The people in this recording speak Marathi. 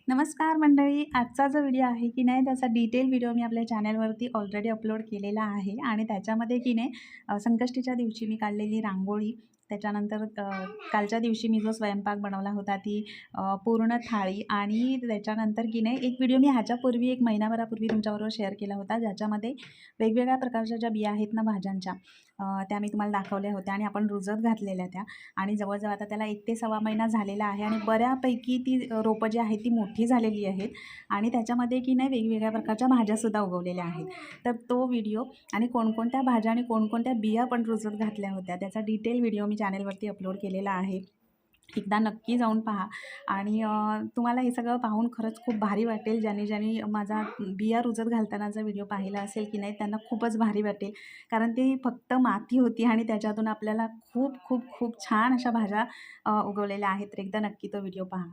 नमस्कार मंडळी. आजचा जो व्हिडिओ आहे की नाही त्याचा डिटेल व्हिडिओ मी आपल्या चॅनलवरती ऑलरेडी अपलोड केलेला आहे आणि त्याच्यामध्ये की नाही संकष्टीच्या दिवशी मी काढलेली रांगोळी, त्याच्यानंतर कालच्या दिवशी मी जो स्वयंपाक बनवला होता ती पूर्ण थाळी आणि त्याच्यानंतर की नाही एक व्हिडिओ मी ह्याच्यापूर्वी एक महिनाभरापूर्वी तुमच्याबरोबर शेअर केला होता, ज्याच्यामध्ये वेगवेगळ्या प्रकारच्या ज्या बिया आहेत ना भाज्यांच्या, त्या मी तुम्हाला दाखवल्या होत्या आणि आपण रुजत घातलेल्या त्या. आणि जवळजवळ आता त्याला 1 ते सव्वा महिना झालेला आहे आणि बऱ्यापैकी ती रोपं जी आहेत ती मोठी झालेली आहेत आणि त्याच्यामध्ये की नाही वेगवेगळ्या प्रकारच्या भाज्यासुद्धा उगवलेल्या आहेत. तर तो व्हिडिओ आणि कोणकोणत्या भाज्या आणि कोणकोणत्या बिया पण रुजत घातल्या होत्या त्याचा डिटेल व्हिडिओ मी चॅनलवरती अपलोड केलेला आहे. एकदा नक्की जाऊन पहा आणि तुम्हाला हे सगळं पाहून खरंच खूप भारी वाटेल. ज्यानी माझा बिया रुजत घालतानाचा व्हिडिओ पाहिला असेल की नाही त्यांना खूपच भारी वाटेल. कारण ती फक्त माती होती आणि त्याच्यातून आपल्याला खूप खूप खूप छान अशा भाज्या उगवलेल्या आहेत. तर एकदा नक्की तो व्हिडिओ पहा.